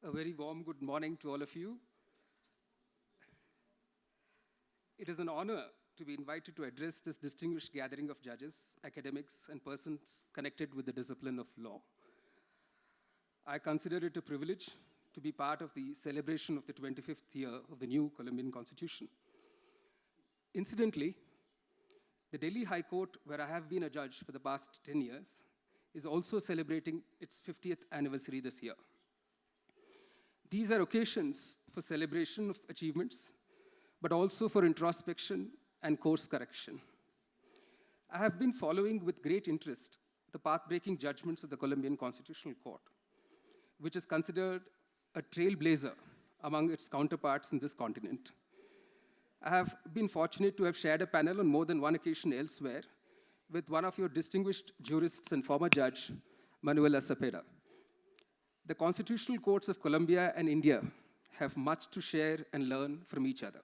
A very warm good morning to all of you. It is an honor to be invited to address this distinguished gathering of judges, academics, and persons connected with the discipline of law. I consider it a privilege to be part of the celebration of the 25th year of the new Colombian Constitution. Incidentally, the Delhi High Court, where I have been a judge for the past 10 years, is also celebrating its 50th anniversary this year. These are occasions for celebration of achievements, but also for introspection and course correction. I have been following with great interest the path-breaking judgments of the Colombian Constitutional Court, which is considered a trailblazer among its counterparts in this continent. I have been fortunate to have shared a panel on more than one occasion elsewhere with one of your distinguished jurists and former judge, Manuela Cepeda. The constitutional courts of Colombia and India have much to share and learn from each other.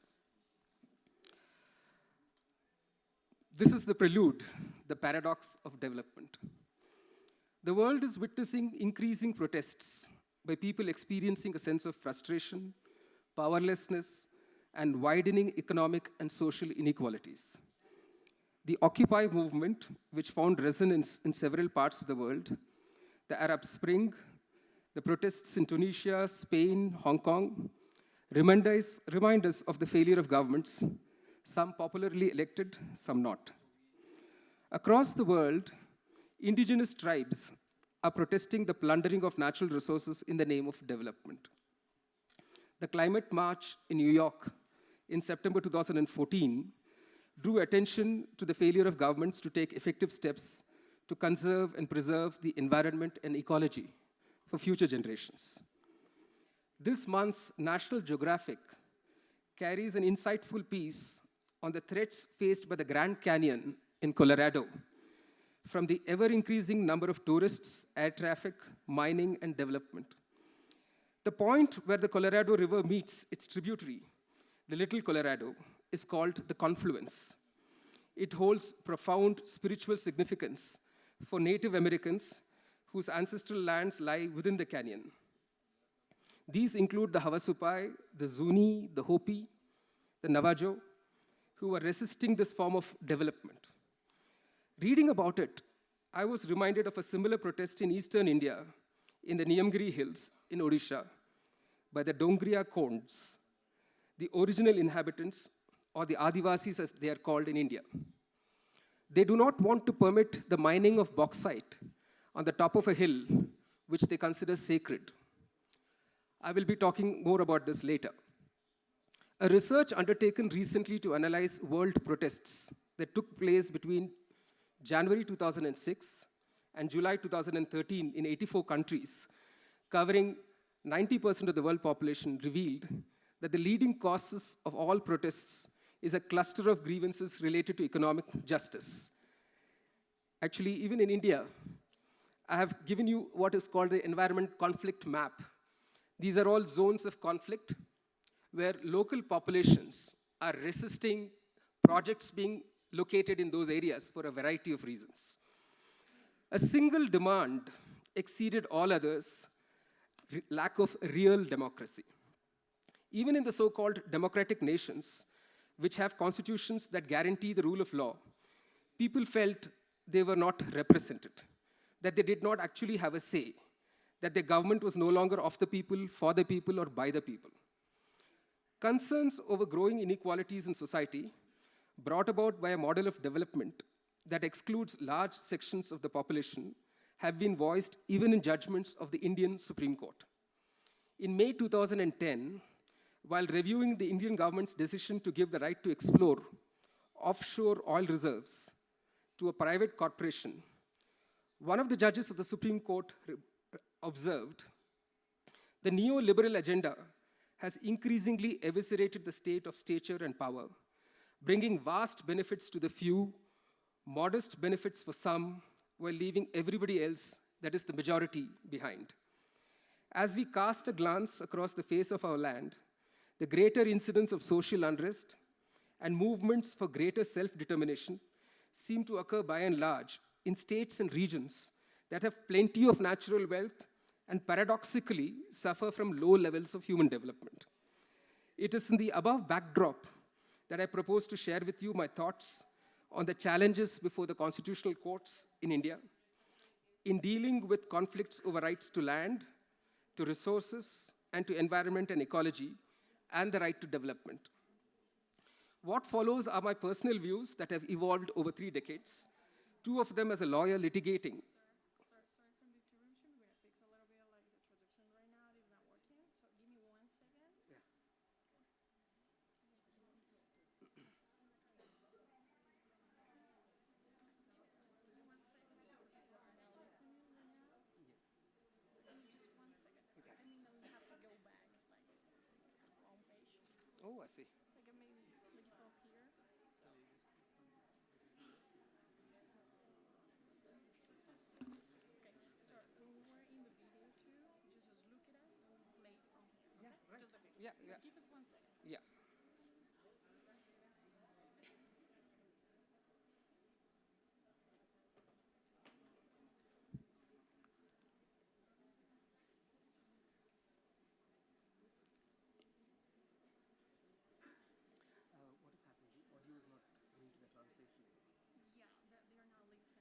This is the prelude, the paradox of development. The world is witnessing increasing protests by people experiencing a sense of frustration, powerlessness, and widening economic and social inequalities. The Occupy movement, which found resonance in several parts of the world, the Arab Spring, the protests in Tunisia, Spain, Hong Kong, remind us of the failure of governments, some popularly elected, some not. Across the world, indigenous tribes are protesting the plundering of natural resources in the name of development. The climate march in New York in September 2014 drew attention to the failure of governments to take effective steps to conserve and preserve the environment and ecology for future generations. This month's National Geographic carries an insightful piece on the threats faced by the Grand Canyon in Colorado from the ever-increasing number of tourists, air traffic, mining, and development. The point where the Colorado River meets its tributary, the Little Colorado, is called the Confluence. It holds profound spiritual significance for Native Americans whose ancestral lands lie within the canyon. These include the Havasupai, the Zuni, the Hopi, the Navajo, who are resisting this form of development. Reading about it, I was reminded of a similar protest in eastern India, in the Niyamgiri Hills in Odisha, by the Dongriya Konds, the original inhabitants, or the Adivasis as they are called in India. They do not want to permit the mining of bauxite on the top of a hill, which they consider sacred. I will be talking more about this later. A research undertaken recently to analyze world protests that took place between January 2006 and July 2013 in 84 countries, covering 90% of the world population, revealed that the leading causes of all protests is a cluster of grievances related to economic justice. Actually, even in India, I have given you what is called the environment conflict map. These are all zones of conflict where local populations are resisting projects being located in those areas for a variety of reasons. A single demand exceeded all others: lack of real democracy. Even in the so-called democratic nations, which have constitutions that guarantee the rule of law, people felt they were not represented, that they did not actually have a say, that the government was no longer of the people, for the people, or by the people. Concerns over growing inequalities in society, brought about by a model of development that excludes large sections of the population, have been voiced even in judgments of the Indian Supreme Court. In May 2010, while reviewing the Indian government's decision to give the right to explore offshore oil reserves to a private corporation, one of the judges of the Supreme Court observed, the neoliberal agenda has increasingly eviscerated the state of stature and power, bringing vast benefits to the few, modest benefits for some, while leaving everybody else, that is the majority, behind. As we cast a glance across the face of our land, the greater incidence of social unrest and movements for greater self-determination seem to occur by and large in states and regions that have plenty of natural wealth and paradoxically suffer from low levels of human development. It is in the above backdrop that I propose to share with you my thoughts on the challenges before the constitutional courts in India in dealing with conflicts over rights to land, to resources, and to environment and ecology, and the right to development. What follows are my personal views that have evolved over 3 decades, 2 of them as a lawyer litigating. Sorry for the interruption. We're gonna fix a little bit like the traduction right now. It is not working. So give me 1 second. Yeah. Just give me 1 second because the people are not listening right now. So give me just 1 second. Okay. I mean that we have to go back like one page. Oh, I see. Like maybe from here. So okay. So when we were in the video too, just look at us and we'll play from here. Okay? Yeah, right. Just a bit. Yeah, yeah. Give us 1 second. Yeah. What is happening? The audio is not going to the translation. Yeah, they're not listening what you're saying.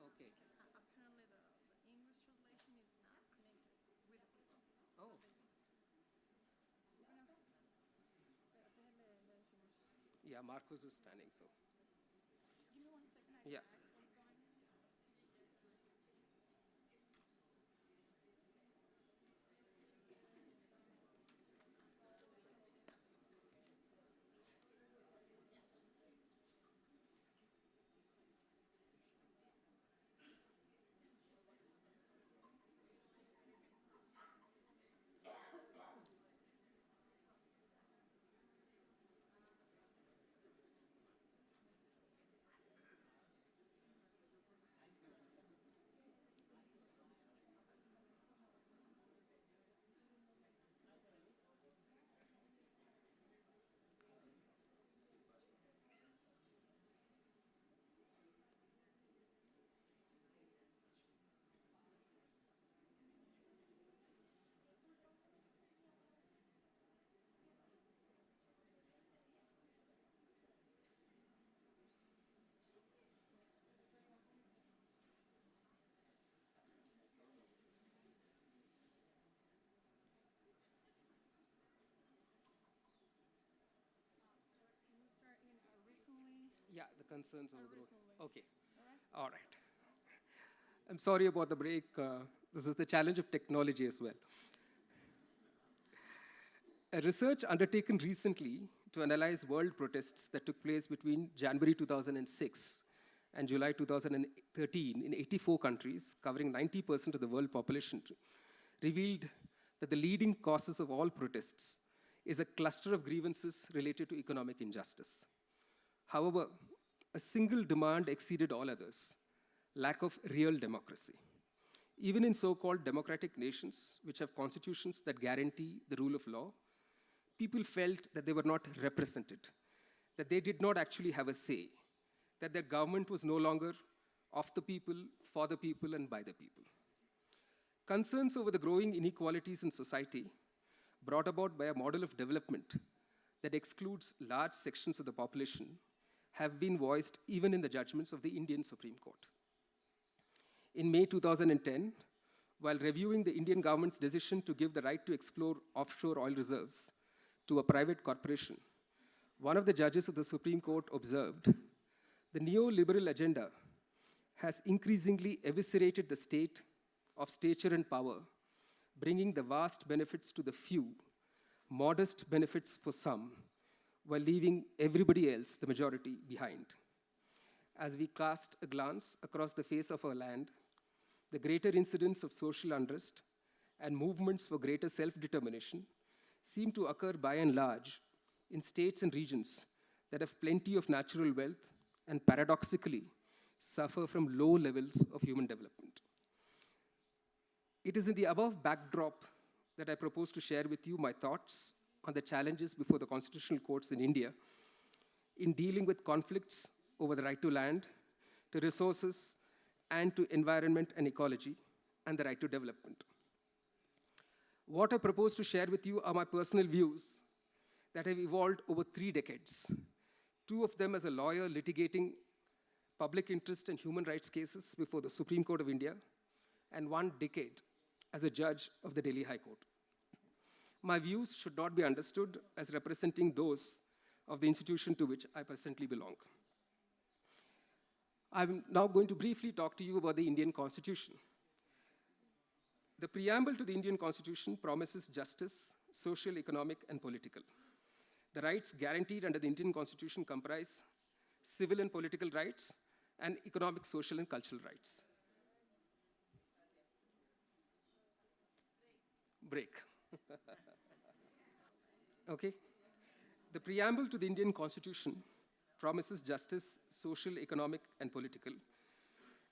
Okay. Because apparently the English translation is not connected with the people. Oh. So déjale, le decimos. Yeah, Marcos is standing, so. Give me 1 second. I Yeah. can ask what's going on. Can we start in recently? Yeah, the concerns over the road. Recently. Okay. All right. All right. I'm sorry about the break. This is the challenge of technology as well. A research undertaken recently to analyze world protests that took place between January 2006 and July 2013 in 84 countries, covering 90% of the world population, revealed that the leading causes of all protests is a cluster of grievances related to economic injustice. However, a single demand exceeded all others: lack of real democracy. Even in so-called democratic nations, which have constitutions that guarantee the rule of law, people felt that they were not represented, that they did not actually have a say, that their government was no longer of the people, for the people, and by the people. Concerns over the growing inequalities in society, brought about by a model of development that excludes large sections of the population, have been voiced even in the judgments of the Indian Supreme Court. In May 2010, while reviewing the Indian government's decision to give the right to explore offshore oil reserves to a private corporation, one of the judges of the Supreme Court observed, the neoliberal agenda has increasingly eviscerated the state of stature and power, bringing the vast benefits to the few, modest benefits for some, while leaving everybody else, the majority, behind. As we cast a glance across the face of our land, the greater incidence of social unrest and movements for greater self-determination seem to occur by and large in states and regions that have plenty of natural wealth and paradoxically suffer from low levels of human development. It is in the above backdrop that I propose to share with you my thoughts on the challenges before the constitutional courts in India in dealing with conflicts over the right to land, to resources, and to environment and ecology, and the right to development. What I propose to share with you are my personal views that have evolved over 3 decades. 2 of them as a lawyer litigating public interest and human rights cases before the Supreme Court of India, and 1 decade as a judge of the Delhi High Court. My views should not be understood as representing those of the institution to which I presently belong. I'm now going to briefly talk to you about the Indian Constitution. The preamble to the Indian Constitution promises justice, social, economic, and political. The rights guaranteed under the Indian Constitution comprise civil and political rights and economic, social, and cultural rights. Break. Okay. The preamble to the Indian Constitution promises justice, social, economic, and political.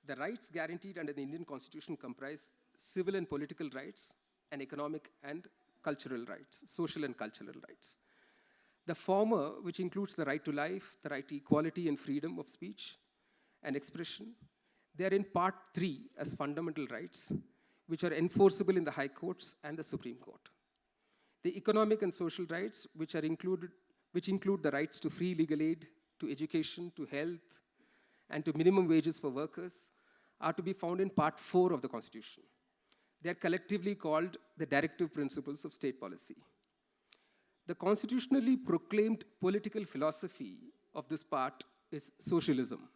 The rights guaranteed under the Indian Constitution comprise civil and political rights and economic and cultural rights, social and cultural rights. The former, which includes the right to life, the right to equality and freedom of speech and expression, they are in part 3 as fundamental rights, which are enforceable in the High Courts and the Supreme Court. The economic and social rights, which include the rights to free legal aid, to education, to health, and to minimum wages for workers, are to be found in part 4 of the Constitution. They are collectively called the directive principles of state policy. The constitutionally proclaimed political philosophy of this part is socialism.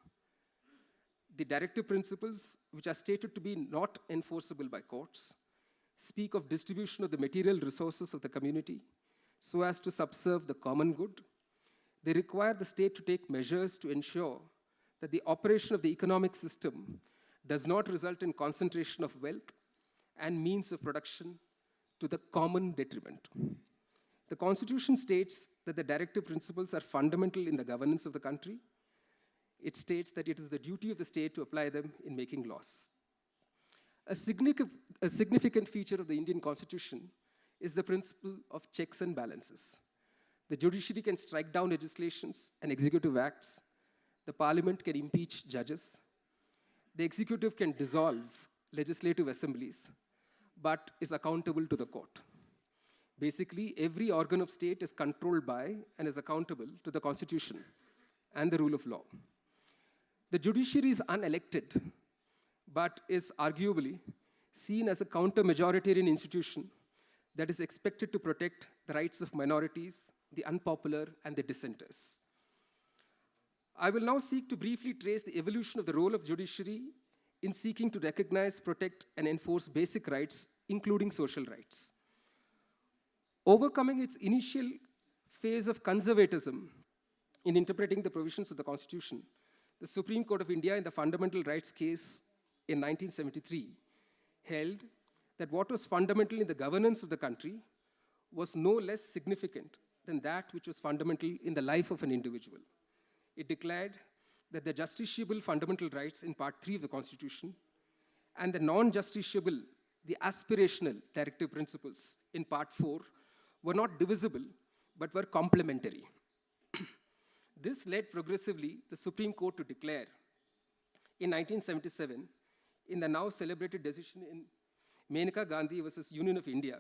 The directive principles, which are stated to be not enforceable by courts, speak of distribution of the material resources of the community so as to subserve the common good. They require the state to take measures to ensure that the operation of the economic system does not result in concentration of wealth and means of production to the common detriment. The Constitution states that the directive principles are fundamental in the governance of the country. It states that it is the duty of the state to apply them in making laws. A significant feature of the Indian Constitution is the principle of checks and balances. The judiciary can strike down legislations and executive acts. The parliament can impeach judges. The executive can dissolve legislative assemblies, but is accountable to the court. Basically, every organ of state is controlled by and is accountable to the Constitution and the rule of law. The judiciary is unelected, but is arguably seen as a counter-majoritarian institution that is expected to protect the rights of minorities, the unpopular, and the dissenters. I will now seek to briefly trace the evolution of the role of judiciary in seeking to recognize, protect, and enforce basic rights, including social rights. Overcoming its initial phase of conservatism in interpreting the provisions of the Constitution, the Supreme Court of India in the Fundamental Rights case in 1973 held that what was fundamental in the governance of the country was no less significant than that which was fundamental in the life of an individual. It declared that the justiciable fundamental rights in Part 3 of the Constitution and the non-justiciable, the aspirational directive principles in Part 4 were not divisible, but were complementary. This led progressively the Supreme Court to declare in 1977, in the now celebrated decision in Maneka Gandhi versus Union of India,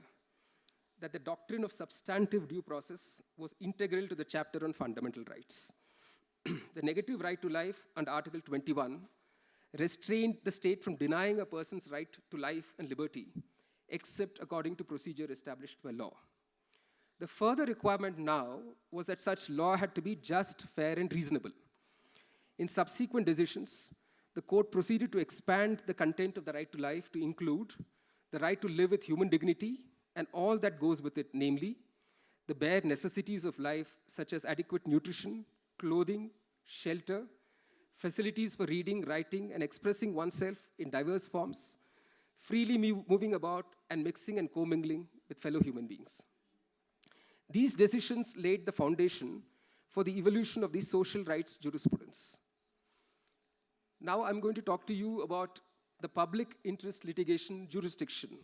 that the doctrine of substantive due process was integral to the chapter on fundamental rights. The negative right to life under Article 21 restrained the state from denying a person's right to life and liberty, except according to procedure established by law. The further requirement now was that such law had to be just, fair, and reasonable. In subsequent decisions, the court proceeded to expand the content of the right to life to include the right to live with human dignity and all that goes with it, namely, the bare necessities of life, such as adequate nutrition, clothing, shelter, facilities for reading, writing, and expressing oneself in diverse forms, freely moving about and mixing and commingling with fellow human beings. These decisions laid the foundation for the evolution of the social rights jurisprudence. Now I'm going to talk to you about the public interest litigation jurisdiction.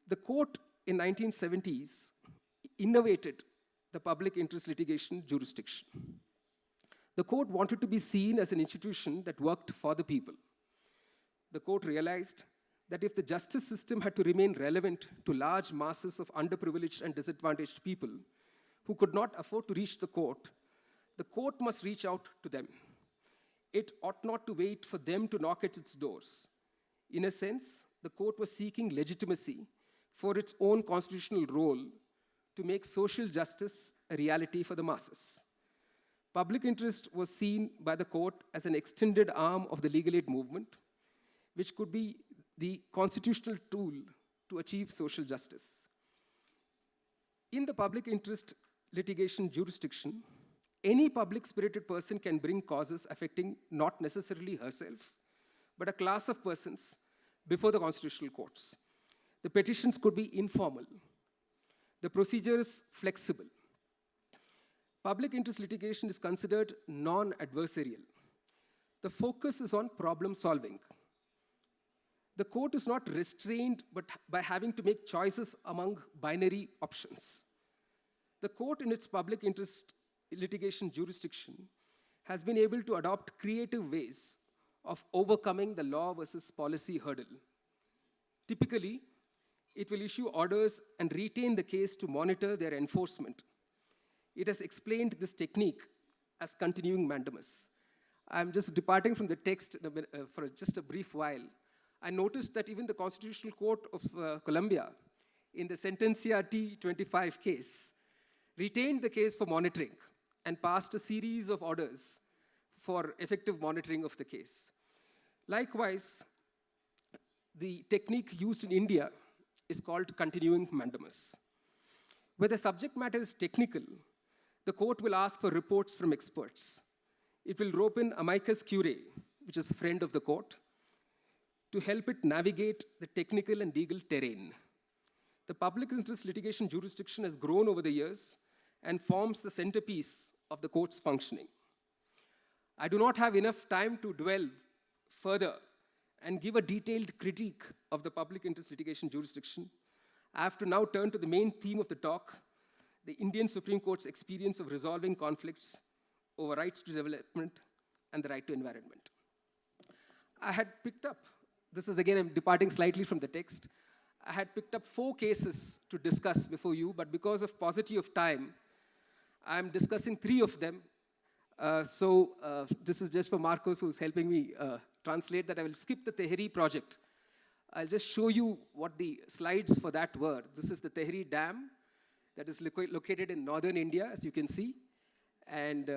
The court in 1970s innovated the public interest litigation jurisdiction. The court wanted to be seen as an institution that worked for the people. The court realized that if the justice system had to remain relevant to large masses of underprivileged and disadvantaged people who could not afford to reach the court must reach out to them. It ought not to wait for them to knock at its doors. In a sense, the court was seeking legitimacy for its own constitutional role to make social justice a reality for the masses. Public interest was seen by the court as an extended arm of the legal aid movement, which could be the constitutional tool to achieve social justice. In the public interest litigation jurisdiction, any public-spirited person can bring causes affecting not necessarily herself, but a class of persons before the constitutional courts. The petitions could be informal. The procedure is flexible. Public interest litigation is considered non-adversarial. The focus is on problem solving. The court is not restrained by having to make choices among binary options. The court, in its public interest litigation jurisdiction, has been able to adopt creative ways of overcoming the law versus policy hurdle. Typically, it will issue orders and retain the case to monitor their enforcement. It has explained this technique as continuing mandamus. I'm just departing from the text for just a brief while. I noticed that even the Constitutional Court of Colombia, in the Sentencia T25 case, retained the case for monitoring and passed a series of orders for effective monitoring of the case. Likewise, the technique used in India is called continuing mandamus. Where the subject matter is technical, the court will ask for reports from experts. It will rope in amicus curiae, which is a friend of the court, to help it navigate the technical and legal terrain. The public interest litigation jurisdiction has grown over the years and forms the centerpiece of the court's functioning. I do not have enough time to dwell further and give a detailed critique of the public interest litigation jurisdiction. I have to now turn to the main theme of the talk, the Indian Supreme Court's experience of resolving conflicts over rights to development and the right to environment. I had picked up, this is again, I'm departing slightly from the text. I had picked up 4 cases to discuss before you, but because of paucity of time, I'm discussing 3 of them. This is just for Marcos, who's helping me translate that. I will skip the Tehri project. I'll just show you what the slides for that were. This is the Tehri Dam that is located in northern India, as you can see. And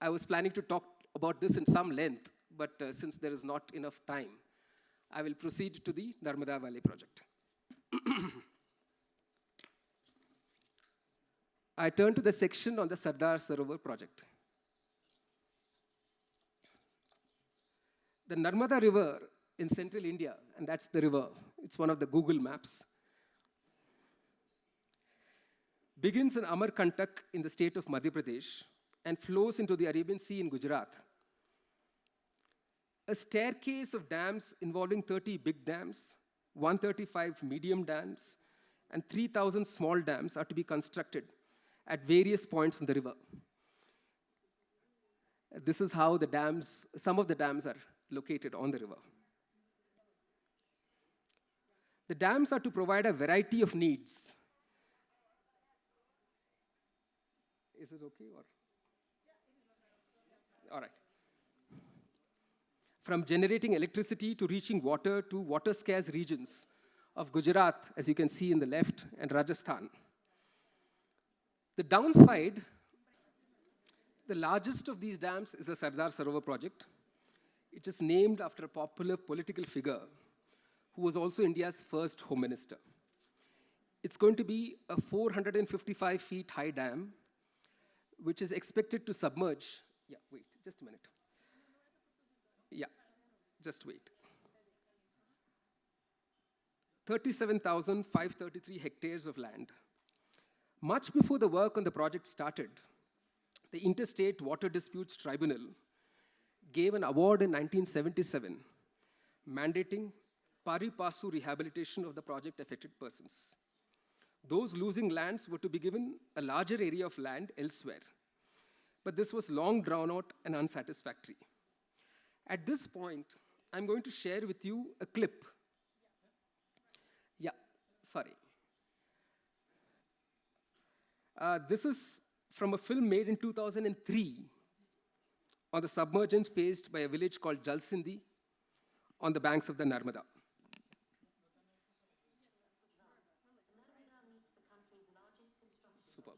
I was planning to talk about this in some length, but since there is not enough time, I will proceed to the Narmada Valley project. I turn to the section on the Sardar Sarovar project. The Narmada River in central India, and that's the river, it's one of the Google maps, begins in Amarkantak in the state of Madhya Pradesh and flows into the Arabian Sea in Gujarat. A staircase of dams involving 30 big dams, 135 medium dams, and 3,000 small dams are to be constructed at various points in the river. This is how the dams, some of the dams are located on the river. The dams are to provide a variety of needs. Is this okay? Or? All right. From generating electricity to reaching water to water-scarce regions of Gujarat, as you can see in the left, and Rajasthan. The downside, the largest of these dams is the Sardar Sarovar project. It is named after a popular political figure who was also India's first home minister. It's going to be a 455 feet high dam, which is expected to submerge. Yeah, wait, just a minute. Yeah, just wait. 37,533 hectares of land. Much before the work on the project started, the Interstate Water Disputes Tribunal gave an award in 1977 mandating pari passu rehabilitation of the project-affected persons. Those losing lands were to be given a larger area of land elsewhere. But this was long drawn out and unsatisfactory. At this point, I'm going to share with you a clip Sorry. This is from a film made in 2003 on the submergence faced by a village called Jalsindi on the banks of the Narmada. Narmada meets the country's largest construction Superb.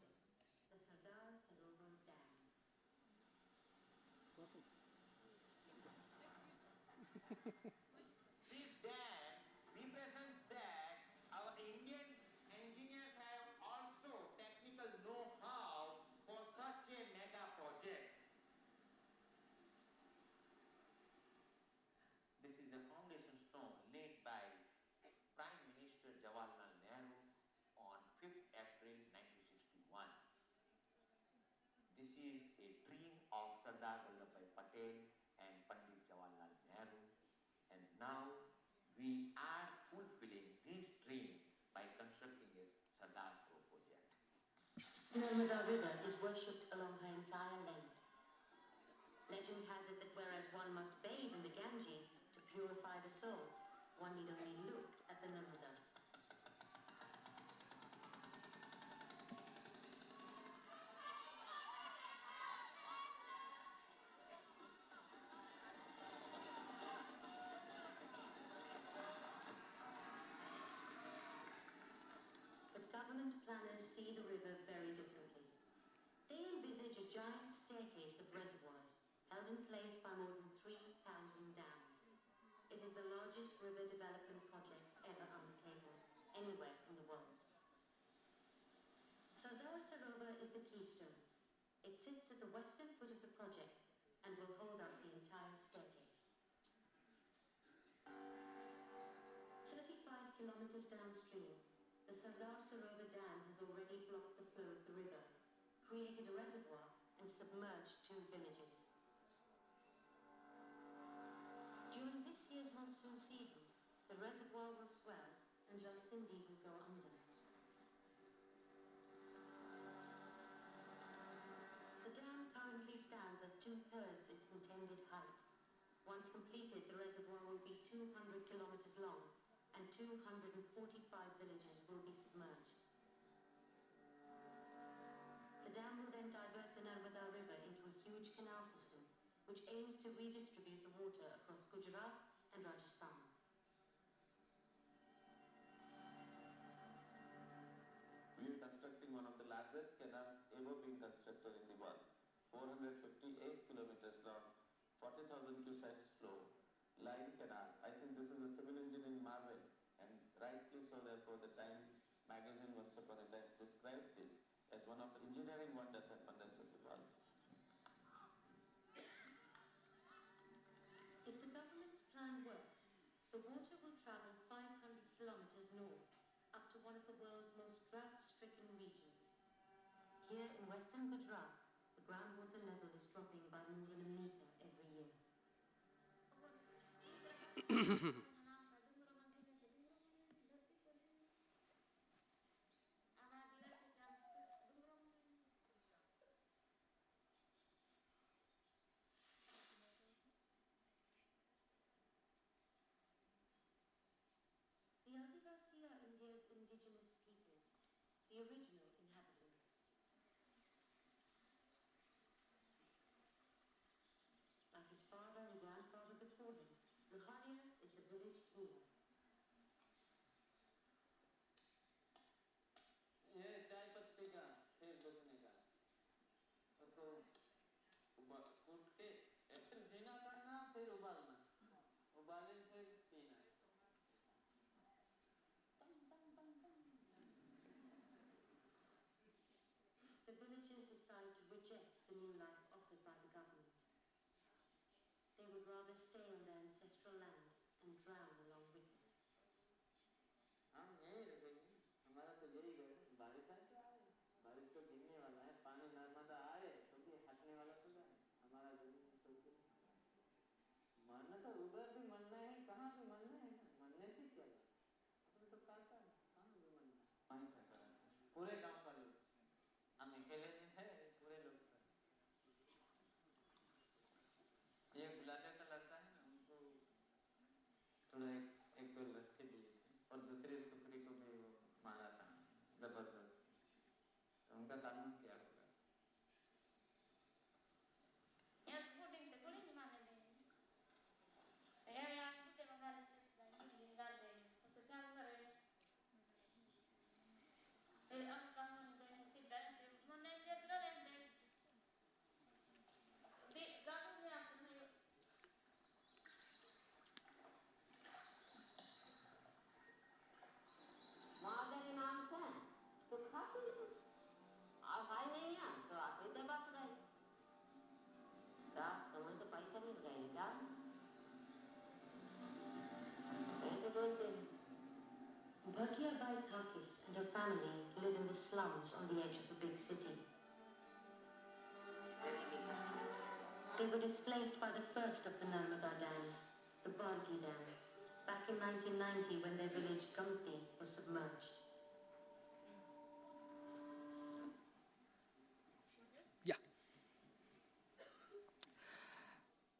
project, the Sardar Sarovar Dam. This dam represents that our Indian engineers have also technical know-how for such a mega project. This is the foundation stone laid by Prime Minister Jawaharlal Nehru on 5th April 1961. This is a dream of Sardar Vallabhbhai Patel and Pandit Jawaharlal Nehru, and now we are fulfilling this dream by constructing a Sardar Saro project. The Narmada River is worshipped along her entire length. Legend has it that whereas one must bathe in the Ganges to purify the soul, one need only look at the Narmada. But government planners see the river very differently. They envisage a giant staircase of reservoirs held in place by more than 3,000 dams. It is the largest river development project ever undertaken anywhere in the world. Sardar Sarovar is the keystone. It sits at the western foot of the project and will hold up the entire staircase. 35 kilometers downstream, the Sardar Sarovar Dam has already blocked the flow of the river, created a reservoir, and submerged 2 villages. During this year's monsoon season, the reservoir will swell and Jalsindi will go under. The dam currently stands at 2/3 its intended height. Once completed, the reservoir will be 200 kilometers long and 245 villages will be submerged. The dam will then divert the Narmada River into a huge canal system, which aims to redistribute the water across Gujarat and Rajasthan. We are constructing one of the largest canals ever been constructed in the world. 458 kilometers long, 40,000 cusecs flow, line canal. I think this is a civil engineering marvel, and rightly so. Therefore, the Time magazine once upon a time described this as one of the engineering wonders and wonders of the world. If the government's plan works, the water will travel 500 kilometers north, up to one of the world's most drought-stricken regions. Here in western Gujarat, the groundwater level is dropping by more than a meter every year. The Adivasi are India's indigenous people, the original inhabitants. Like his father and grandfather before him, Luhania is the village healer. ये चाय पत्ती का सिर दुखने का उसको कूट के एक्शन जीना करना फिर उबालना उबाले फिर पीना The villagers decide to reject the new life offered by the government. They would rather stay on their ancestral land and drown along with it. हम यही रखेंगे हमारा तो यही है बारिश आए तो आए बारिश तो गिरने वाला है पानी नर्मदा आए तो भी हटने वाला तो जाए हमारा जमीन सोचे मरना तो उधर भी मरना है कहाँ भी मरना है ना मरने से क्या अपने तो काटा है कहाँ भी मरना वहीं फैसला पूरे गांव का लोग हम अकेले नहीं है पूरे लोग ये बुलाते का लड़का है ना उनको थोड़ा एक दो रख के दिए थे और दूसरे सुकरी को भी वो जबरदस्त। उनका कानून क्या होगा? महोदय नाम से तो खाते हैं और भाई नहीं है तो आप ही दबा गए क्या तुम्हें तो पैसा मिल गए क्या मैं तो बोलते Bhatia Bai Thakis and her family live in the slums on the edge of a big city. They were displaced by the first of the Narmada dams, the Bargi Dam, back in 1990 when their village Gamti was submerged. Yeah.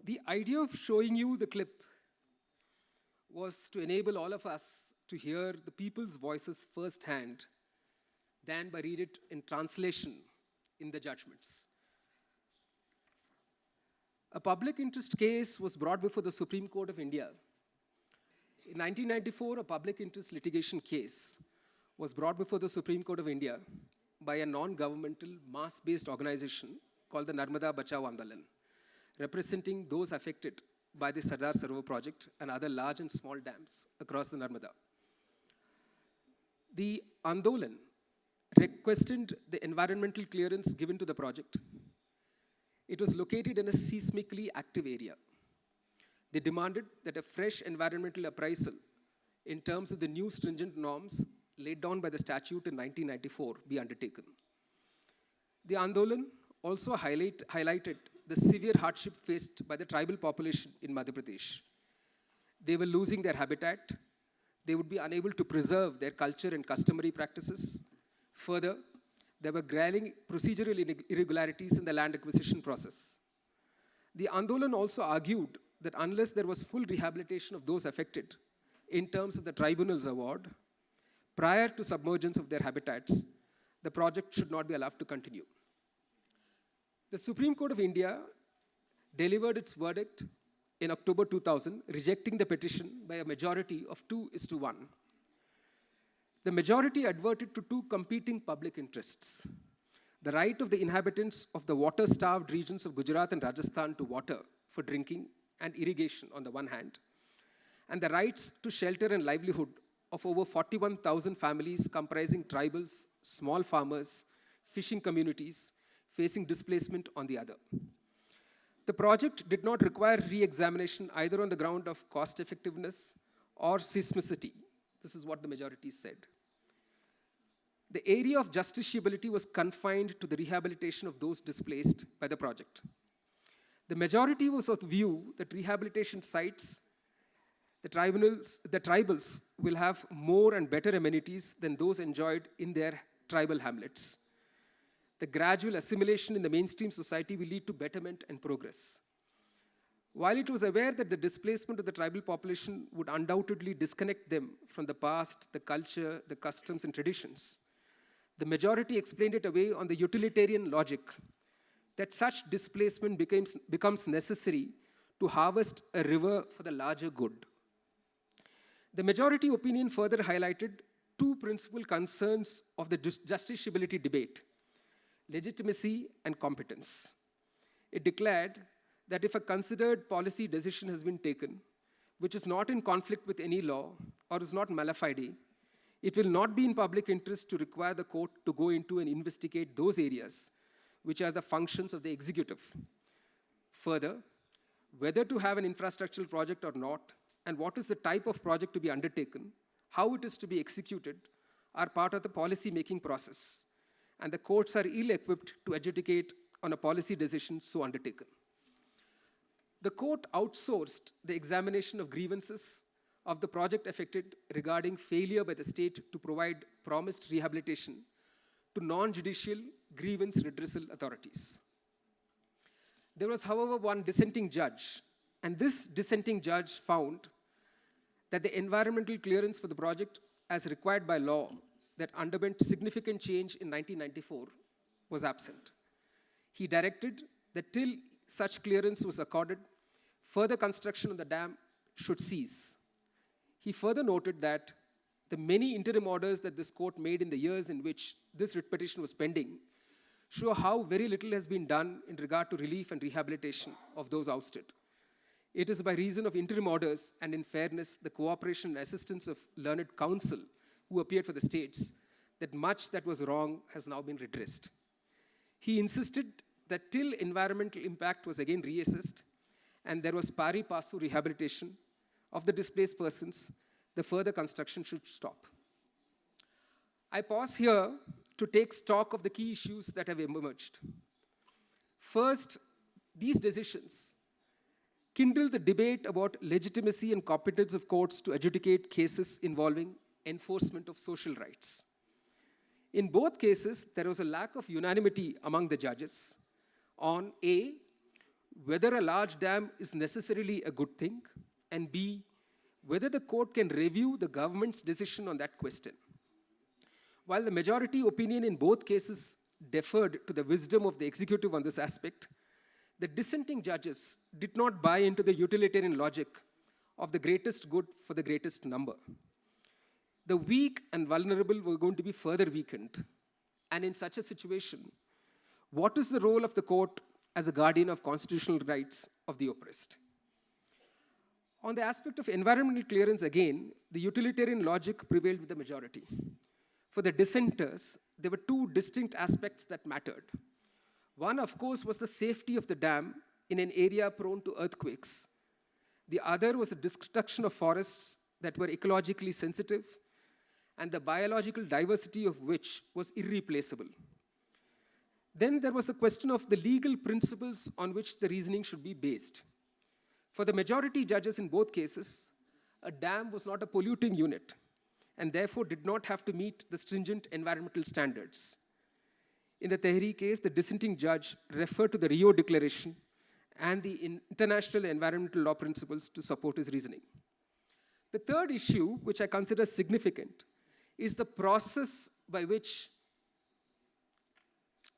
The idea of showing you the clip was to enable all of us to hear the people's voices firsthand than by read it in translation in the judgments. A public interest case was brought before the Supreme Court of India. In 1994, a public interest litigation case was brought before the Supreme Court of India by a non-governmental, mass-based organization called the Narmada Bachao Andolan, representing those affected by the Sardar Sarovar project and other large and small dams across the Narmada. The Andolan requested the environmental clearance given to the project. It was located in a seismically active area. They demanded that a fresh environmental appraisal in terms of the new stringent norms laid down by the statute in 1994 be undertaken. The Andolan also highlighted the severe hardship faced by the tribal population in Madhya Pradesh. They were losing their habitat. They would be unable to preserve their culture and customary practices. Further, there were glaring procedural irregularities in the land acquisition process. The Andolan also argued that unless there was full rehabilitation of those affected in terms of the tribunal's award, prior to submergence of their habitats, the project should not be allowed to continue. The Supreme Court of India delivered its verdict in October 2000, rejecting the petition by a majority of 2:1. The majority adverted to two competing public interests: the right of the inhabitants of the water-starved regions of Gujarat and Rajasthan to water for drinking and irrigation on the one hand, and the rights to shelter and livelihood of over 41,000 families comprising tribals, small farmers, fishing communities facing displacement on the other. The project did not require re-examination either on the ground of cost effectiveness or seismicity. This is what the majority said. The area of justiciability was confined to the rehabilitation of those displaced by the project. The majority was of the view that rehabilitation sites, the tribals will have more and better amenities than those enjoyed in their tribal hamlets. The gradual assimilation in the mainstream society will lead to betterment and progress. While it was aware that the displacement of the tribal population would undoubtedly disconnect them from the past, the culture, the customs, and traditions, the majority explained it away on the utilitarian logic that such displacement becomes necessary to harvest a river for the larger good. The majority opinion further highlighted two principal concerns of the justiciability debate: legitimacy and competence. It declared that if a considered policy decision has been taken, which is not in conflict with any law or is not mala fide, it will not be in public interest to require the court to go into and investigate those areas which are the functions of the executive. Further, whether to have an infrastructural project or not, and what is the type of project to be undertaken, how it is to be executed, are part of the policy-making process, and the courts are ill-equipped to adjudicate on a policy decision so undertaken. The court outsourced the examination of grievances of the project affected regarding failure by the state to provide promised rehabilitation to non-judicial grievance redressal authorities. There was, however, one dissenting judge, and this dissenting judge found that the environmental clearance for the project as required by law that underwent significant change in 1994 was absent. He directed that till such clearance was accorded, further construction of the dam should cease. He further noted that the many interim orders that this court made in the years in which this writ petition was pending show how very little has been done in regard to relief and rehabilitation of those ousted. It is by reason of interim orders and in fairness, the cooperation and assistance of learned counsel who appeared for the states, that much that was wrong has now been redressed. He insisted that till environmental impact was again reassessed and there was pari passu rehabilitation of the displaced persons, the further construction should stop. I pause here to take stock of the key issues that have emerged. First, these decisions kindle the debate about legitimacy and competence of courts to adjudicate cases involving enforcement of social rights. In both cases, there was a lack of unanimity among the judges on A, whether a large dam is necessarily a good thing, and B, whether the court can review the government's decision on that question. While the majority opinion in both cases deferred to the wisdom of the executive on this aspect, the dissenting judges did not buy into the utilitarian logic of the greatest good for the greatest number. The weak and vulnerable were going to be further weakened. And in such a situation, what is the role of the court as a guardian of constitutional rights of the oppressed? On the aspect of environmental clearance, again, the utilitarian logic prevailed with the majority. For the dissenters, there were two distinct aspects that mattered. One, of course, was the safety of the dam in an area prone to earthquakes. The other was the destruction of forests that were ecologically sensitive and the biological diversity of which was irreplaceable. Then there was the question of the legal principles on which the reasoning should be based. For the majority judges in both cases, a dam was not a polluting unit and therefore did not have to meet the stringent environmental standards. In the Tehri case, the dissenting judge referred to the Rio Declaration and the international environmental law principles to support his reasoning. The third issue, which I consider significant, is the process by which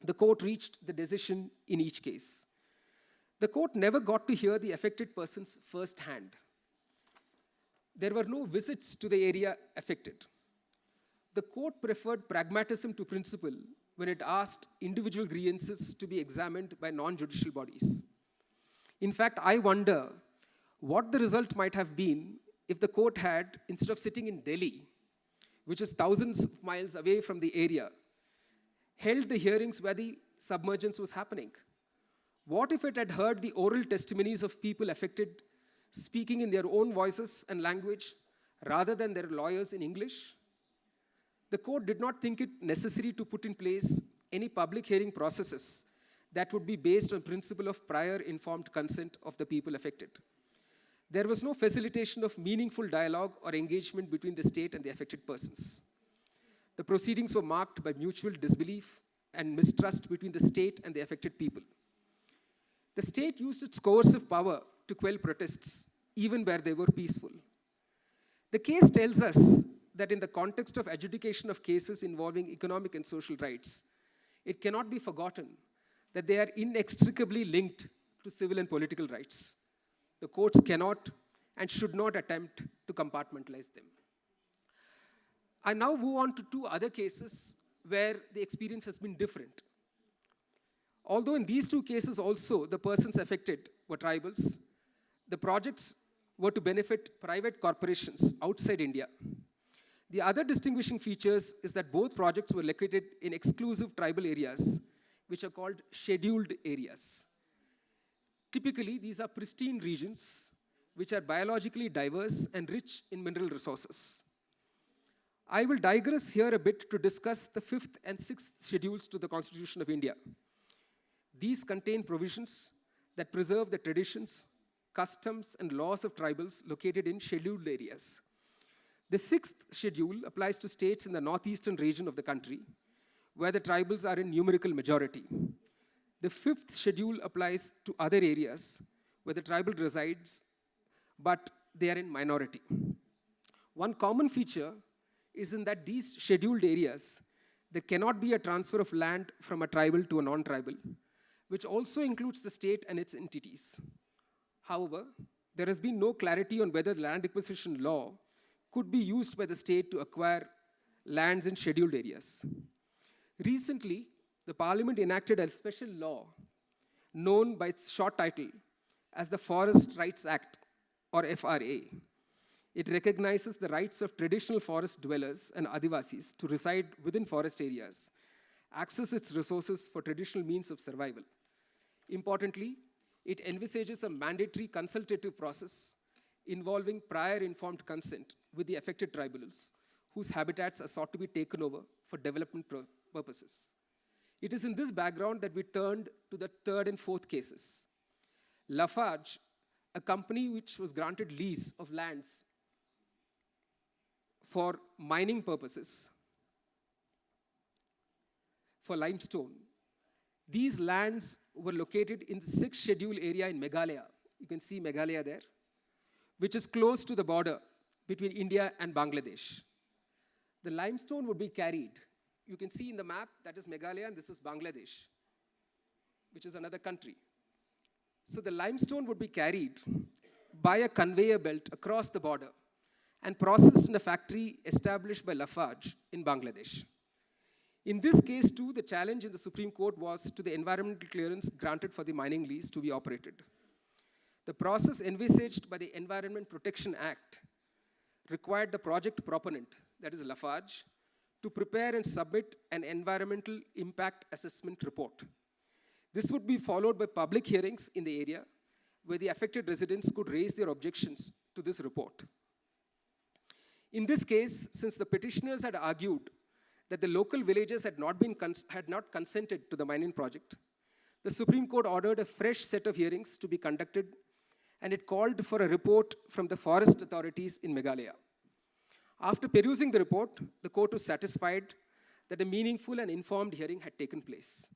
the court reached the decision in each case. The court never got to hear the affected persons firsthand. There were no visits to the area affected. The court preferred pragmatism to principle when it asked individual grievances to be examined by non-judicial bodies. In fact, I wonder what the result might have been if the court had, instead of sitting in Delhi, which is thousands of miles away from the area, held the hearings where the submergence was happening. What if it had heard the oral testimonies of people affected speaking in their own voices and language rather than their lawyers in English? The court did not think it necessary to put in place any public hearing processes that would be based on principle of prior informed consent of the people affected. There was no facilitation of meaningful dialogue or engagement between the state and the affected persons. The proceedings were marked by mutual disbelief and mistrust between the state and the affected people. The state used its coercive power to quell protests, even where they were peaceful. The case tells us that in the context of adjudication of cases involving economic and social rights, it cannot be forgotten that they are inextricably linked to civil and political rights. The courts cannot and should not attempt to compartmentalize them. I now move on to two other cases where the experience has been different. Although in these two cases also the persons affected were tribals, the projects were to benefit private corporations outside India. The other distinguishing features is that both projects were located in exclusive tribal areas, which are called scheduled areas. Typically, these are pristine regions which are biologically diverse and rich in mineral resources. I will digress here a bit to discuss the 5th and 6th schedules to the Constitution of India. These contain provisions that preserve the traditions, customs, and laws of tribals located in scheduled areas. The 6th schedule applies to states in the northeastern region of the country, where the tribals are in numerical majority. The 5th schedule applies to other areas where the tribal resides, but they are in minority. One common feature is in that these scheduled areas, there cannot be a transfer of land from a tribal to a non-tribal, which also includes the state and its entities. However, there has been no clarity on whether land acquisition law could be used by the state to acquire lands in scheduled areas. Recently, the Parliament enacted a special law known by its short title as the Forest Rights Act, or FRA. It recognizes the rights of traditional forest dwellers and Adivasis to reside within forest areas, access its resources for traditional means of survival. Importantly, it envisages a mandatory consultative process involving prior informed consent with the affected tribals, whose habitats are sought to be taken over for development purposes. It is in this background that we turned to the third and fourth cases. Lafarge, a company which was granted lease of lands for mining purposes, for limestone. These lands were located in the 6th schedule area in Meghalaya. You can see Meghalaya there, which is close to the border between India and Bangladesh. The limestone would be carried. You can see in the map, that is Meghalaya, and this is Bangladesh, which is another country. So the limestone would be carried by a conveyor belt across the border and processed in a factory established by Lafarge in Bangladesh. In this case, too, the challenge in the Supreme Court was to the environmental clearance granted for the mining lease to be operated. The process envisaged by the Environment Protection Act required the project proponent, that is Lafarge, to prepare and submit an environmental impact assessment report. This would be followed by public hearings in the area where the affected residents could raise their objections to this report. In this case, since the petitioners had argued that the local villagers had not consented to the mining project, the Supreme Court ordered a fresh set of hearings to be conducted, and it called for a report from the forest authorities in Meghalaya. After perusing the report, the court was satisfied that a meaningful and informed hearing had taken place.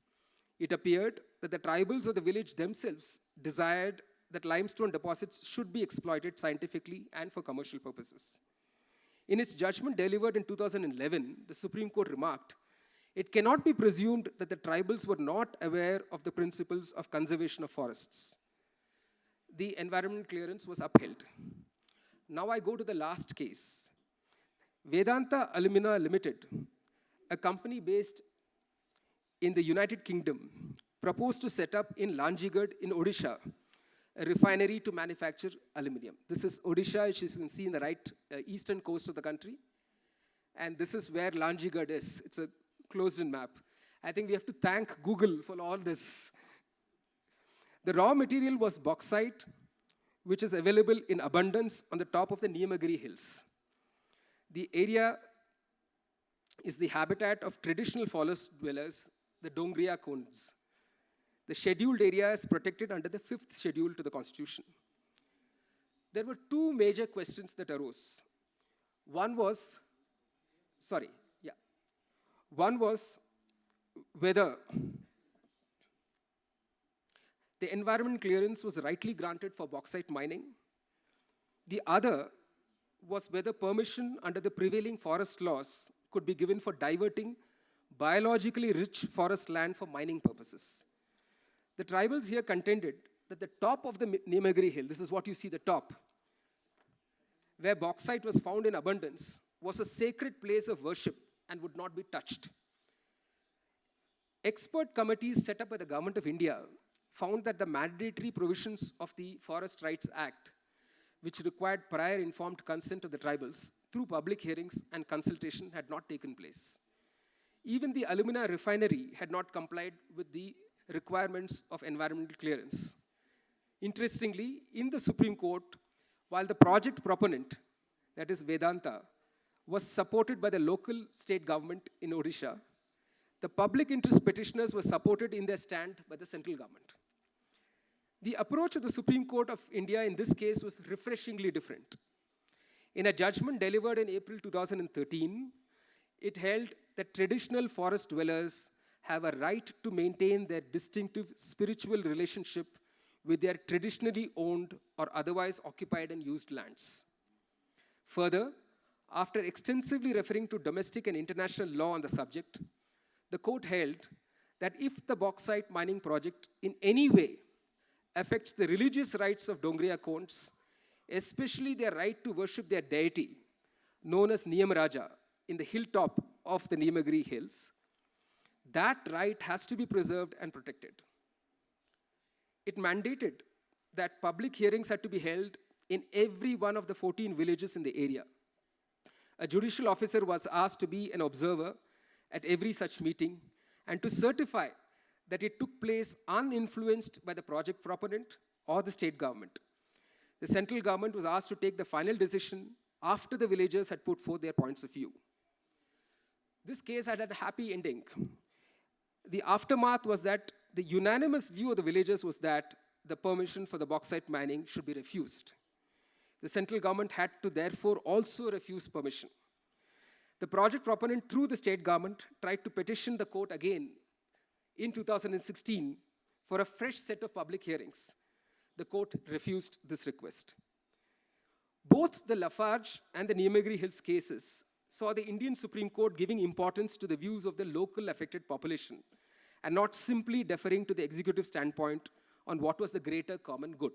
It appeared that the tribals of the village themselves desired that limestone deposits should be exploited scientifically and for commercial purposes. In its judgment delivered in 2011, the Supreme Court remarked, "It cannot be presumed that the tribals were not aware of the principles of conservation of forests." The environmental clearance was upheld. Now I go to the last case. Vedanta Alumina Limited, a company based in the United Kingdom, proposed to set up in Lanjigad in Odisha a refinery to manufacture aluminium. This is Odisha, which you can see in the right eastern coast of the country. And this is where Lanjigad is. It's a closed-in map. I think we have to thank Google for all this. The raw material was bauxite, which is available in abundance on the top of the Niyamagiri hills. The area is the habitat of traditional forest dwellers, the Dongriya Konds. The scheduled area is protected under the 5th schedule to the Constitution. There were two major questions that arose. One was whether the environment clearance was rightly granted for bauxite mining. The other was whether permission under the prevailing forest laws could be given for diverting biologically rich forest land for mining purposes. The tribals here contended that the top of the Niyamagiri hill, this is what you see, the top, where bauxite was found in abundance, was a sacred place of worship and would not be touched. Expert committees set up by the Government of India found that the mandatory provisions of the Forest Rights Act, which required prior informed consent of the tribals through public hearings and consultation, had not taken place. Even the alumina refinery had not complied with the requirements of environmental clearance. Interestingly, in the Supreme Court, while the project proponent, that is Vedanta, was supported by the local state government in Odisha, the public interest petitioners were supported in their stand by the central government. The approach of the Supreme Court of India in this case was refreshingly different. In a judgment delivered in April 2013, it held that traditional forest dwellers have a right to maintain their distinctive spiritual relationship with their traditionally owned or otherwise occupied and used lands. Further, After extensively referring to domestic and international law on the subject, the court held that if the bauxite mining project in any way affects the religious rights of Dongriya Konds, especially their right to worship their deity, known as Niyamaraja, in the hilltop of the Niyamagiri Hills, that right has to be preserved and protected. It mandated that public hearings had to be held in every one of the 14 villages in the area. A judicial officer was asked to be an observer at every such meeting and to certify that it took place uninfluenced by the project proponent or the state government. The central government was asked to take the final decision after the villagers had put forth their points of view. This case had a happy ending. The aftermath was that the unanimous view of the villagers was that the permission for the bauxite mining should be refused. The central government had to therefore also refuse permission. The project proponent, through the state government, tried to petition the court again in 2016 for a fresh set of public hearings. The court refused this request. Both the Lafarge and the Niyamagiri Hills cases saw the Indian Supreme Court giving importance to the views of the local affected population and not simply deferring to the executive standpoint on what was the greater common good.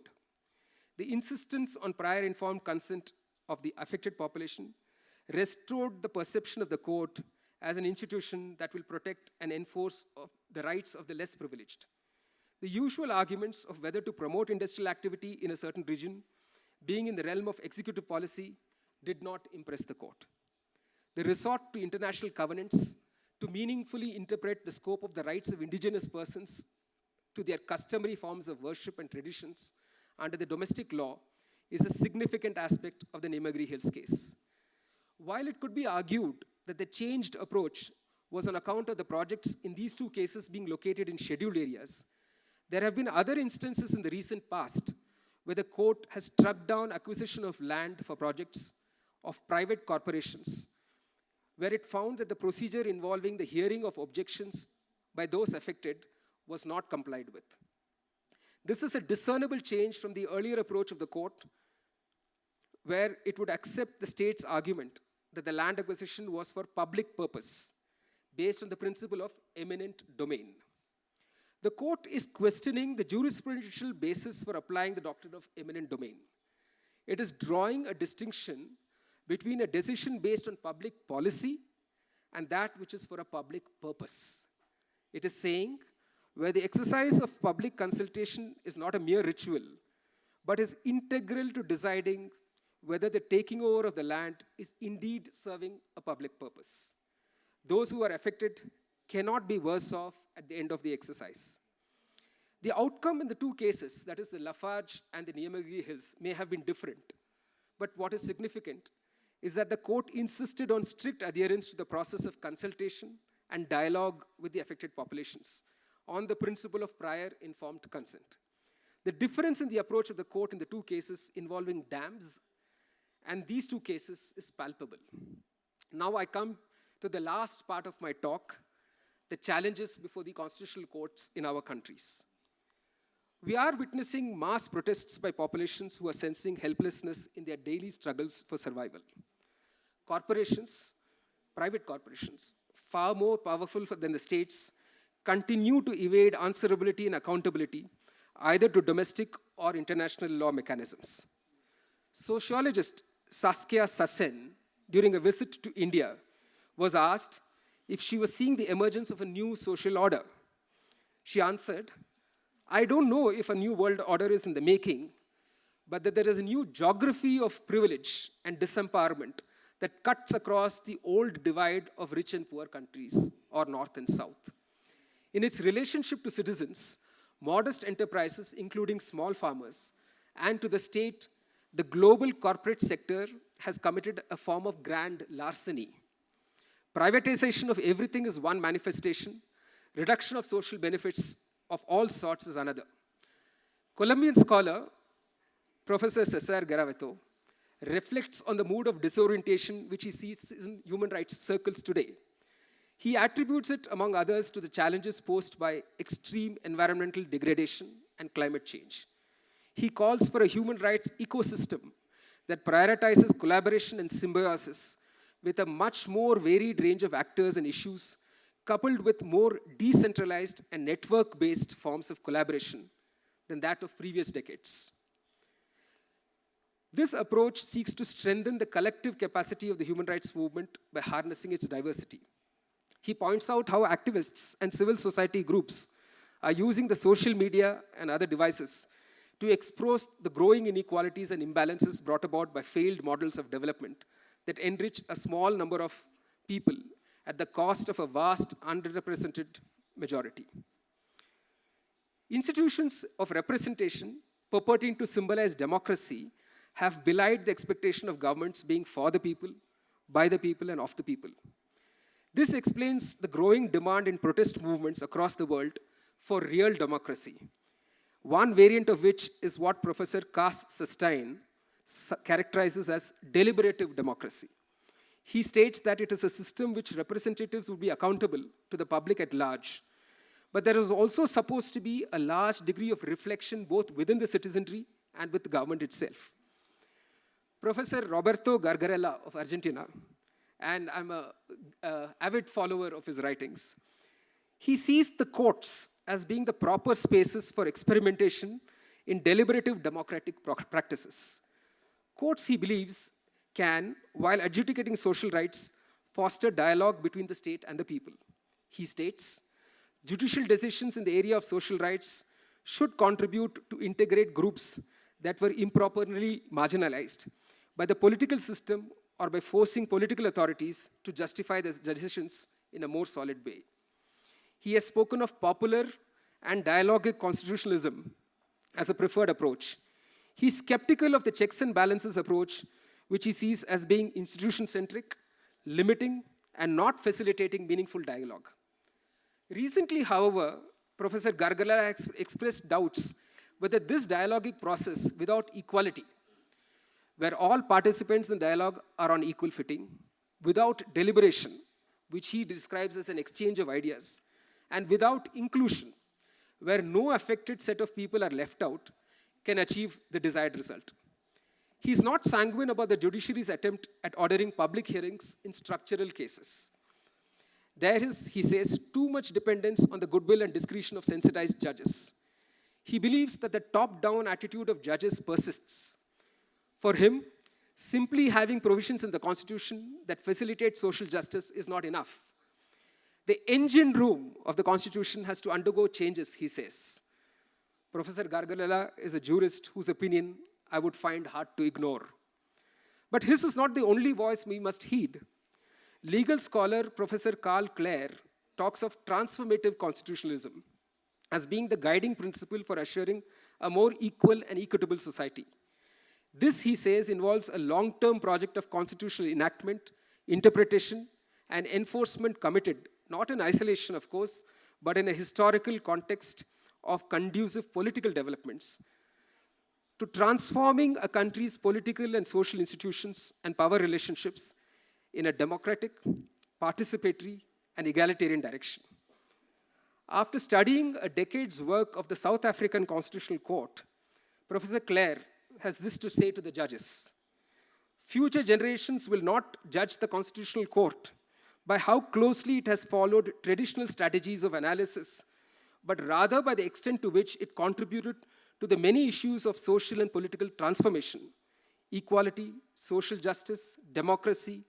The insistence on prior informed consent of the affected population restored the perception of the court as an institution that will protect and enforce the rights of the less privileged. The usual arguments of whether to promote industrial activity in a certain region, being in the realm of executive policy, did not impress the court. The resort to international covenants to meaningfully interpret the scope of the rights of indigenous persons to their customary forms of worship and traditions under the domestic law is a significant aspect of the Niyamagiri Hills case. While it could be argued that the changed approach was on account of the projects in these two cases being located in scheduled areas, there have been other instances in the recent past where the court has struck down acquisition of land for projects of private corporations, where it found that the procedure involving the hearing of objections by those affected was not complied with. This is a discernible change from the earlier approach of the court, where it would accept the state's argument that the land acquisition was for public purpose, based on the principle of eminent domain. The court is questioning the jurisprudential basis for applying the doctrine of eminent domain. It is drawing a distinction between a decision based on public policy and that which is for a public purpose. It is saying where the exercise of public consultation is not a mere ritual, but is integral to deciding whether the taking over of the land is indeed serving a public purpose. Those who are affected cannot be worse off at the end of the exercise. The outcome in the two cases, that is the Lafarge and the Niyamagiri Hills, may have been different. But what is significant is that the court insisted on strict adherence to the process of consultation and dialogue with the affected populations on the principle of prior informed consent. The difference in the approach of the court in the two cases involving dams and these two cases is palpable. Now I come to the last part of my talk, the challenges before the constitutional courts in our countries. We are witnessing mass protests by populations who are sensing helplessness in their daily struggles for survival. Corporations, private corporations, far more powerful than the states, continue to evade answerability and accountability, either to domestic or international law mechanisms. Sociologist Saskia Sassen, during a visit to India, was asked if she was seeing the emergence of a new social order. She answered, "I don't know if a new world order is in the making, but that there is a new geography of privilege and disempowerment that cuts across the old divide of rich and poor countries, or north and south. In its relationship to citizens, modest enterprises, including small farmers, and to the state, the global corporate sector has committed a form of grand larceny. Privatization of everything is one manifestation. Reduction of social benefits of all sorts is another." Colombian scholar, Professor Cesar Garaveto, reflects on the mood of disorientation which he sees in human rights circles today. He attributes it, among others, to the challenges posed by extreme environmental degradation and climate change. He calls for a human rights ecosystem that prioritizes collaboration and symbiosis with a much more varied range of actors and issues, coupled with more decentralized and network-based forms of collaboration than that of previous decades. This approach seeks to strengthen the collective capacity of the human rights movement by harnessing its diversity. He points out how activists and civil society groups are using the social media and other devices to expose the growing inequalities and imbalances brought about by failed models of development that enrich a small number of people at the cost of a vast underrepresented majority. Institutions of representation purporting to symbolize democracy have belied the expectation of governments being for the people, by the people, and of the people. This explains the growing demand in protest movements across the world for real democracy, one variant of which is what Professor Cass Sustain characterizes as deliberative democracy. He states that it is a system which representatives would be accountable to the public at large, but there is also supposed to be a large degree of reflection both within the citizenry and with the government itself. Professor Roberto Gargarella of Argentina, and I'm an avid follower of his writings, he sees the courts as being the proper spaces for experimentation in deliberative democratic practices. Courts, he believes, can, while adjudicating social rights, foster dialogue between the state and the people. He states, judicial decisions in the area of social rights should contribute to integrate groups that were improperly marginalized by the political system or by forcing political authorities to justify their decisions in a more solid way. He has spoken of popular and dialogic constitutionalism as a preferred approach. He's skeptical of the checks and balances approach, which he sees as being institution-centric, limiting, and not facilitating meaningful dialogue. Recently, however, Professor Gargala expressed doubts whether this dialogic process without equality, where all participants in dialogue are on equal footing, without deliberation, which he describes as an exchange of ideas, and without inclusion, where no affected set of people are left out, can achieve the desired result. He's not sanguine about the judiciary's attempt at ordering public hearings in structural cases. There is, he says, too much dependence on the goodwill and discretion of sensitized judges. He believes that the top-down attitude of judges persists. For him, simply having provisions in the Constitution that facilitate social justice is not enough. The engine room of the Constitution has to undergo changes, he says. Professor Gargalala is a jurist whose opinion I would find hard to ignore. But his is not the only voice we must heed. Legal scholar Professor Carl Clare talks of transformative constitutionalism as being the guiding principle for assuring a more equal and equitable society. This, he says, involves a long-term project of constitutional enactment, interpretation, and enforcement committed, not in isolation, of course, but in a historical context of conducive political developments, to transforming a country's political and social institutions and power relationships in a democratic, participatory, and egalitarian direction. After studying a decade's work of the South African Constitutional Court, Professor Clare has this to say to the judges. Future generations will not judge the Constitutional Court by how closely it has followed traditional strategies of analysis, but rather by the extent to which it contributed to the many issues of social and political transformation, equality, social justice, democracy,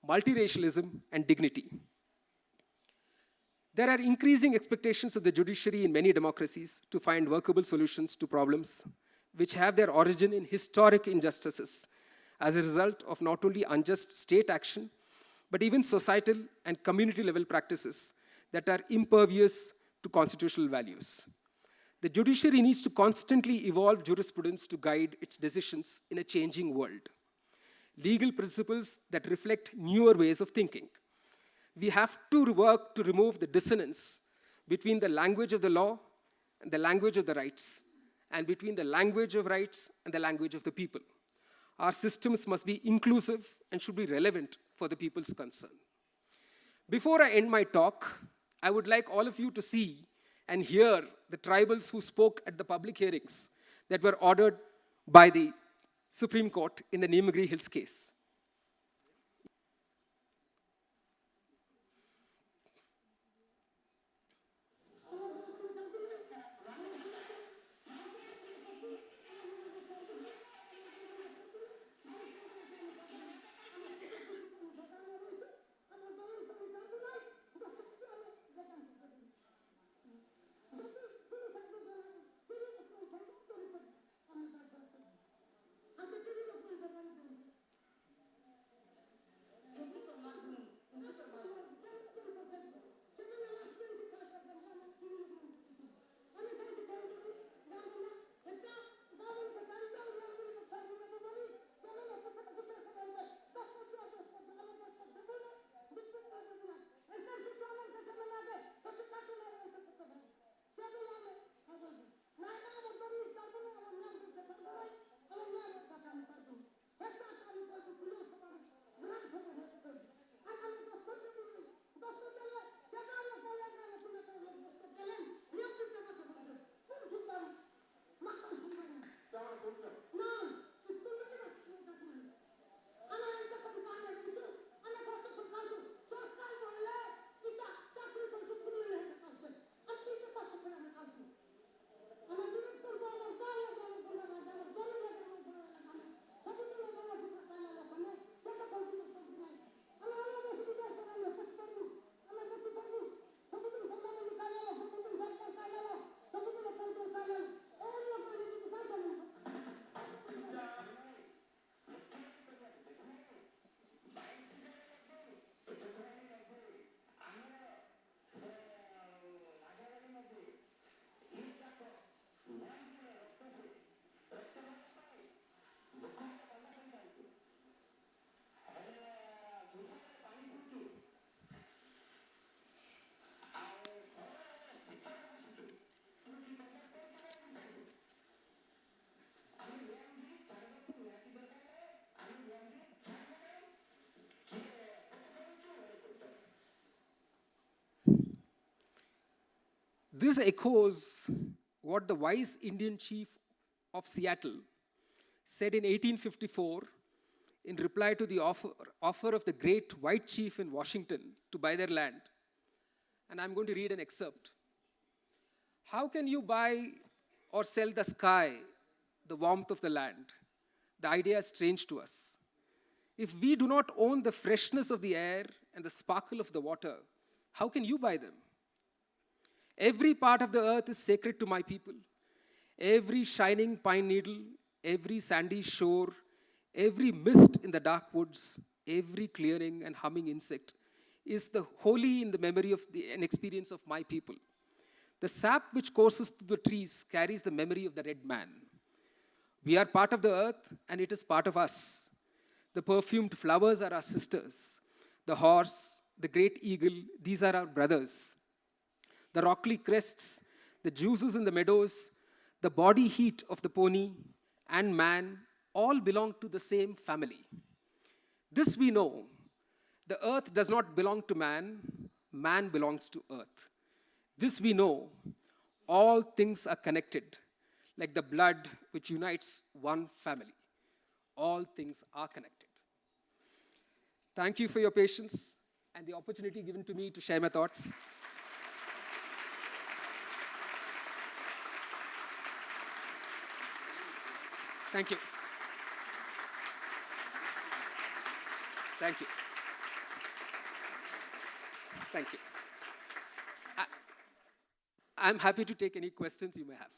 multiracialism, and dignity. There are increasing expectations of the judiciary in many democracies to find workable solutions to problems which have their origin in historic injustices as a result of not only unjust state action, but even societal and community-level practices that are impervious to constitutional values. The judiciary needs to constantly evolve jurisprudence to guide its decisions in a changing world. Legal principles that reflect newer ways of thinking. We have to work to remove the dissonance between the language of the law and the language of the rights, and between the language of rights and the language of the people. Our systems must be inclusive and should be relevant for the people's concern. Before I end my talk, I would like all of you to see and hear the tribals who spoke at the public hearings that were ordered by the Supreme Court in the Nimagiri Hills case. This echoes what the wise Indian chief of Seattle said in 1854 in reply to the offer of the great white chief in Washington to buy their land. And I'm going to read an excerpt. How can you buy or sell the sky, the warmth of the land? The idea is strange to us. If we do not own the freshness of the air and the sparkle of the water, how can you buy them? Every part of the earth is sacred to my people. Every shining pine needle, every sandy shore, every mist in the dark woods, every clearing and humming insect is the holy in the memory of an experience of my people. The sap which courses through the trees carries the memory of the red man. We are part of the earth, and it is part of us. The perfumed flowers are our sisters. The horse, the great eagle, these are our brothers. The rocky crests, the juices in the meadows, the body heat of the pony, and man all belong to the same family. This we know. The earth does not belong to man, man belongs to earth. This we know. All things are connected, like the blood which unites one family. All things are connected. Thank you for your patience and the opportunity given to me to share my thoughts. Thank you. Thank you. Thank you. I'm happy to take any questions you may have.